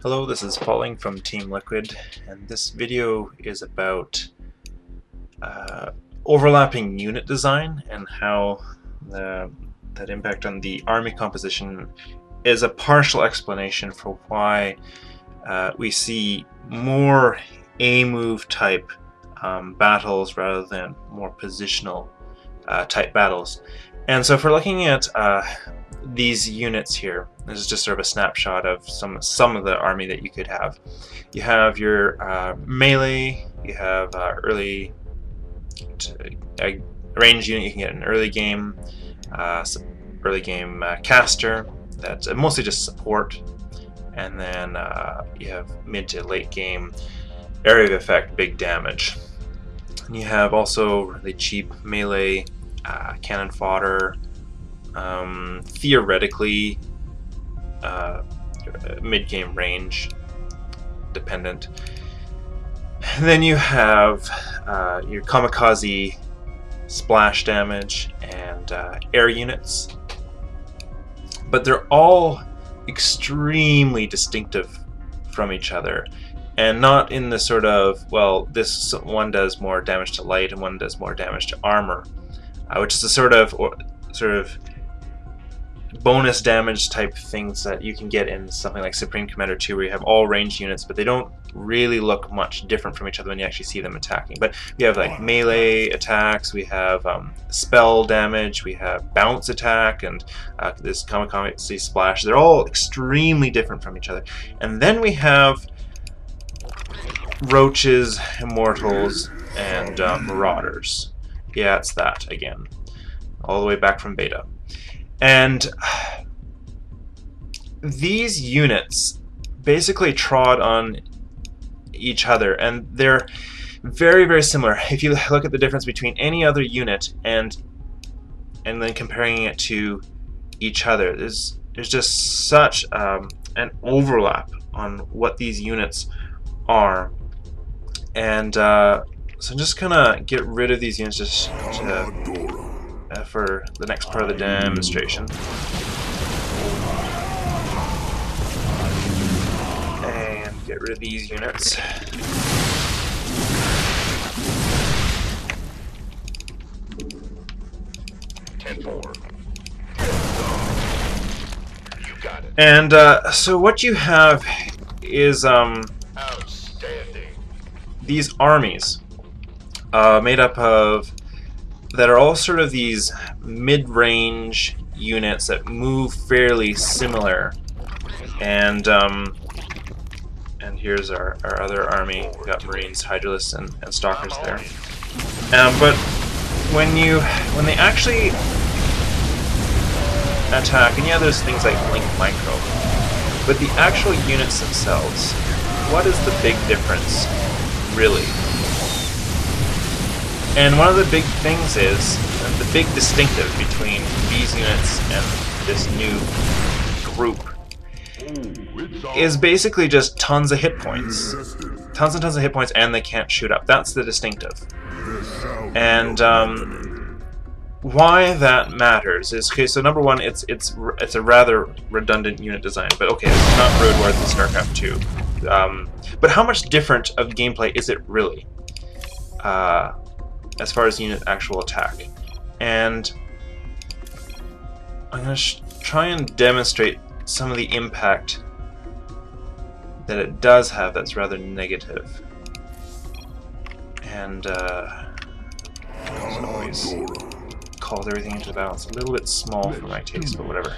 Hello, this is Falling from Team Liquid, and this video is about overlapping unit design and how that impact on the army composition is a partial explanation for why we see more A-move type battles rather than more positional type battles. And so if we're looking at these units here, this is just sort of a snapshot of some of the army that you could have. You have your melee, you have early range unit you can get in early game, caster that's mostly just support, and then you have mid to late game area of effect, big damage. And you have also really cheap melee cannon fodder, theoretically mid-game range dependent. And then you have your kamikaze splash damage and air units, but they're all extremely distinctive from each other, and not in the sort of, well, this one does more damage to light and one does more damage to armor, which is the sort of bonus damage type things that you can get in something like Supreme Commander 2, where you have all ranged units, but they don't really look much different from each other when you actually see them attacking. But we have like melee attacks, we have spell damage, we have bounce attack, and this kamikaze splash. They're all extremely different from each other. And then we have Roaches, Immortals, and Marauders. Yeah, it's that again. All the way back from beta. And these units basically trod on each other, and they're very, very similar. If you look at the difference between any other unit and then comparing it to each other, there's just such an overlap on what these units are. And so I'm just gonna get rid of these units just to for the next part of the demonstration. And get rid of these units. And so what you have is these armies made up of that are all sort of these mid-range units that move fairly similar, and here's our other army. We've got Marines, Hydralisks, and Stalkers there. But when they actually attack, and yeah, there's things like Blink Micro, but the actual units themselves, what is the big difference, really? And one of the big things is, the big distinctive between these units and this new group is basically just tons of hit points. Tons and tons of hit points, and they can't shoot up. That's the distinctive. And why that matters is, okay, so number one, it's a rather redundant unit design, but okay, it's not Road War than StarCraft 2. But how much different of gameplay is it really? As far as unit actual attack. And I'm going to try and demonstrate some of the impact that it does have that's rather negative. And as always, called everything into balance. A little bit small for my taste, but whatever.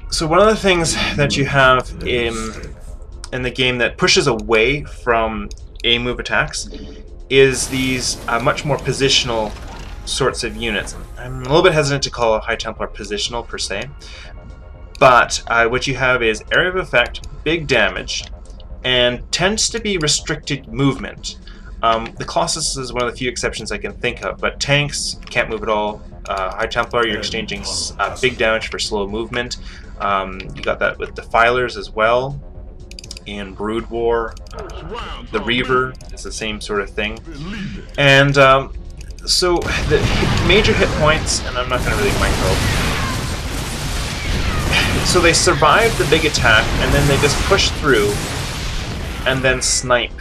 So one of the things that you have in the game that pushes away from A-move attacks is these much more positional sorts of units. I'm a little bit hesitant to call a High Templar positional per se, but what you have is area of effect, big damage, and tends to be restricted movement. The Colossus is one of the few exceptions I can think of, but tanks can't move at all. High Templar, you're exchanging big damage for slow movement. You got that with Defilers as well. In Brood War, the Reaver is the same sort of thing. And so the major hit points, and I'm not going to really micro, So they survive the big attack, and then they just push through and then snipe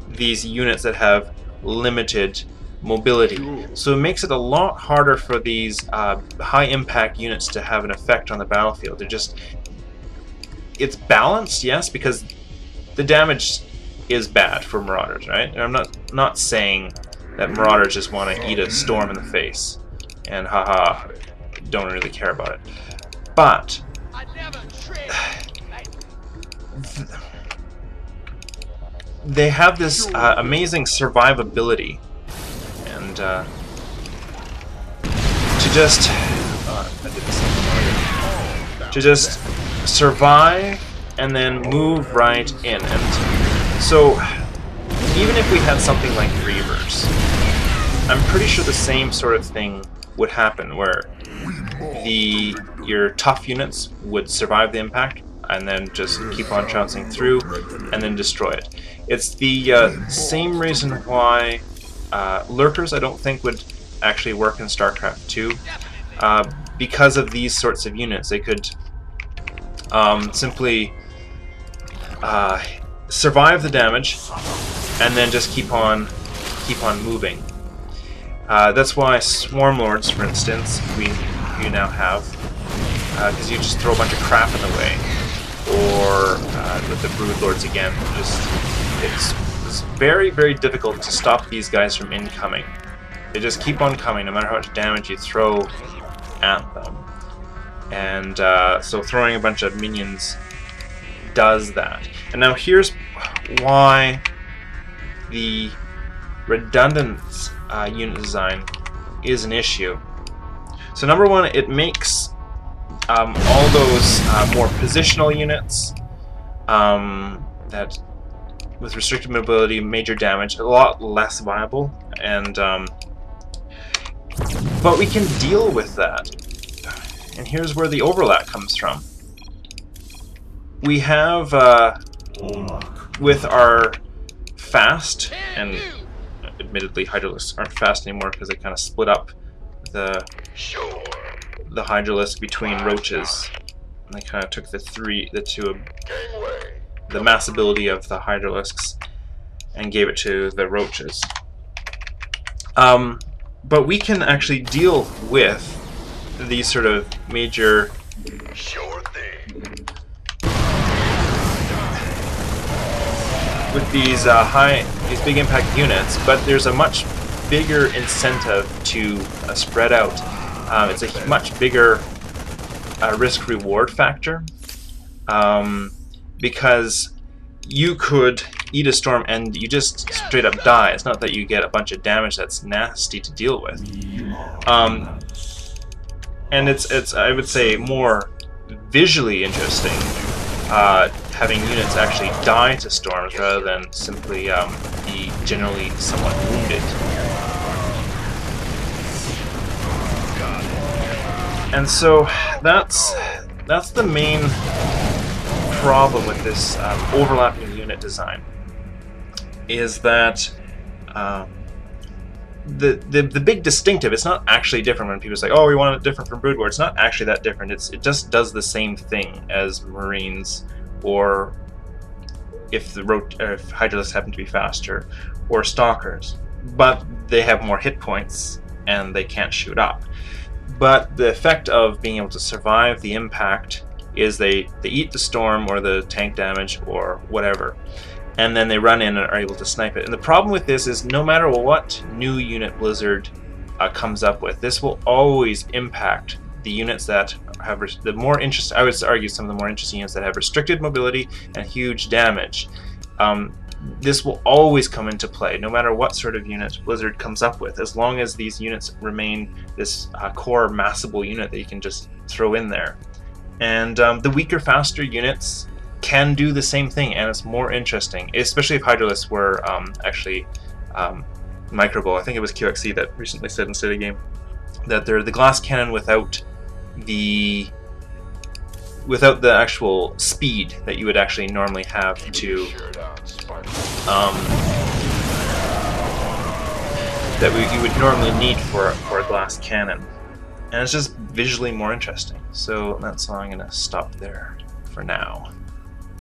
these units that have limited mobility. So it makes it a lot harder for these high impact units to have an effect on the battlefield. It's balanced, yes, because the damage is bad for Marauders, right? And I'm not saying that Marauders just want to eat a storm in the face and haha, don't really care about it. But they have this amazing survivability, and to just survive and then move right in. And so even if we had something like Reavers, I'm pretty sure the same sort of thing would happen, where your tough units would survive the impact and then just keep on trouncing through and then destroy it. It's the same reason why lurkers I don't think would actually work in StarCraft 2. Because of these sorts of units, they could simply survive the damage and then just keep on moving. That's why Swarm Lords, for instance, you now have, because you just throw a bunch of crap in the way, or with the Brood Lords again, it's very, very difficult to stop these guys from incoming. They just keep on coming no matter how much damage you throw at them. And so throwing a bunch of minions does that. And now here's why the redundant unit design is an issue. So number one, it makes all those more positional units that with restricted mobility, major damage, a lot less viable, and but we can deal with that. And here's where the overlap comes from. We have with our fast, and admittedly Hydralisks aren't fast anymore because they kind of split up the Hydralisk between Roaches, and they kind of took the mass ability of the Hydralisks and gave it to the Roaches. But we can actually deal with these sort of major with these big impact units, but there's a much bigger incentive to spread out. It's a much bigger risk-reward factor, because you could eat a storm and you just straight up die. It's not that you get a bunch of damage that's nasty to deal with. And it's I would say more visually interesting having units actually die to storms rather than simply be generally somewhat wounded. And so that's the main problem with this overlapping unit design, is that the big distinctive, it's not actually different when people say, oh, we want it different from Brood War. It's not actually that different. It just does the same thing as Marines, or if Hydralisks happen to be faster, or Stalkers. But they have more hit points and they can't shoot up. But the effect of being able to survive the impact is they eat the storm or the tank damage or whatever, and then they run in and are able to snipe it. And the problem with this is no matter what new unit Blizzard comes up with, this will always impact the units that have the more interest. I would argue some of the more interesting units that have restricted mobility and huge damage. This will always come into play, no matter what sort of unit Blizzard comes up with, as long as these units remain this core massable unit that you can just throw in there. And the weaker, faster units can do the same thing, and it's more interesting, especially if Hydralisks were actually microbow. I think it was QXC that recently said in City Game that they're the glass cannon without the actual speed that you would actually normally have to you would normally need for a glass cannon. and it's just visually more interesting. So that's why I'm going to stop there for now.